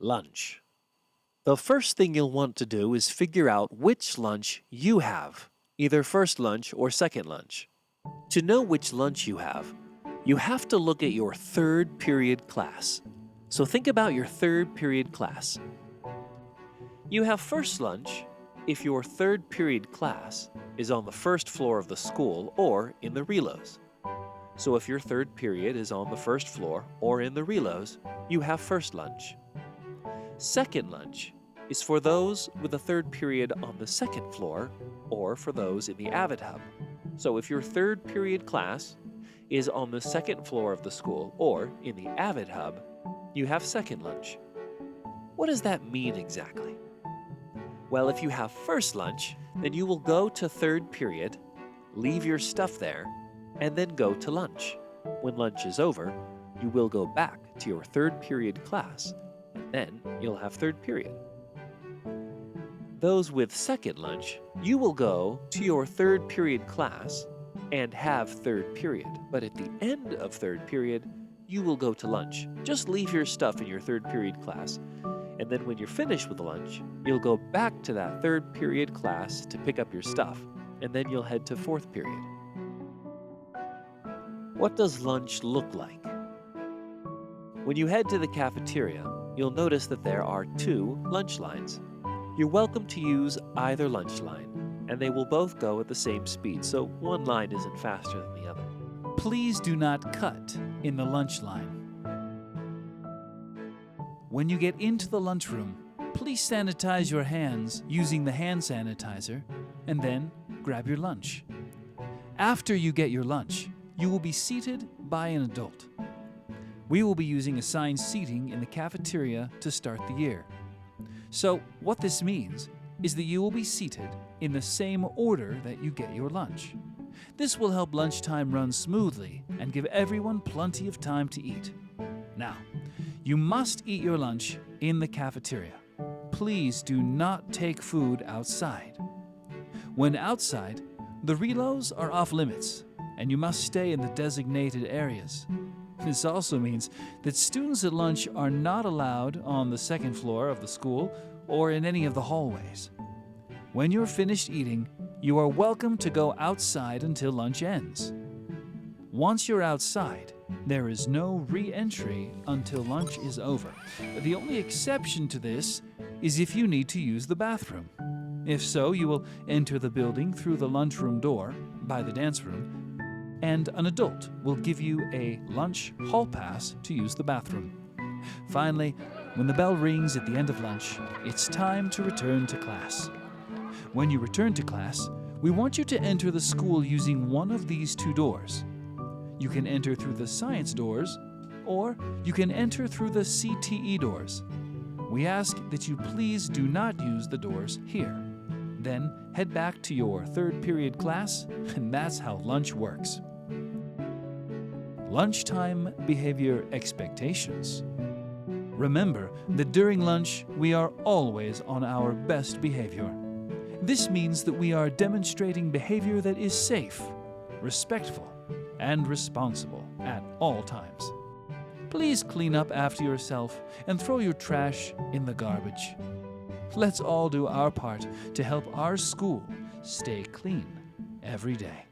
Lunch. The first thing you'll want to do is figure out which lunch you have, either first lunch or second lunch. To know which lunch you have to look at your third period class. So think about your third period class. You have first lunch if your third period class is on the first floor of the school or in the relos. So if your third period is on the first floor or in the relos, you have first lunch. Second lunch is for those with a third period on the second floor or for those in the Avid Hub. So if your third period class is on the second floor of the school or in the Avid Hub, you have second lunch. What does that mean exactly? Well, if you have first lunch, then you will go to third period, leave your stuff there, and then go to lunch. When lunch is over, you will go back to your third period class, and then you'll have third period. Those with second lunch, you will go to your third period class and have third period. But at the end of third period, you will go to lunch. Just leave your stuff in your third period class, and then when you're finished with lunch, you'll go back to that third period class to pick up your stuff, and then you'll head to fourth period. What does lunch look like? When you head to the cafeteria, you'll notice that there are two lunch lines. You're welcome to use either lunch line, and they will both go at the same speed, so one line isn't faster than the other. Please do not cut in the lunch line. When you get into the lunchroom, please sanitize your hands using the hand sanitizer, and then grab your lunch. After you get your lunch, you will be seated by an adult. We will be using assigned seating in the cafeteria to start the year. So what this means is that you will be seated in the same order that you get your lunch. This will help lunchtime run smoothly and give everyone plenty of time to eat. Now, you must eat your lunch in the cafeteria. Please do not take food outside. When outside, the relos are off limits, and you must stay in the designated areas. This also means that students at lunch are not allowed on the second floor of the school or in any of the hallways. When you're finished eating, you are welcome to go outside until lunch ends. Once you're outside, there is no re-entry until lunch is over. The only exception to this is if you need to use the bathroom. If so, you will enter the building through the lunchroom door by the dance room, and an adult will give you a lunch hall pass to use the bathroom. Finally, when the bell rings at the end of lunch, it's time to return to class. When you return to class, we want you to enter the school using one of these two doors. You can enter through the science doors, or you can enter through the CTE doors. We ask that you please do not use the doors here. Then head back to your third period class, and that's how lunch works. Lunchtime behavior expectations. Remember that during lunch, we are always on our best behavior. This means that we are demonstrating behavior that is safe, respectful, and responsible at all times. Please clean up after yourself and throw your trash in the garbage. Let's all do our part to help our school stay clean every day.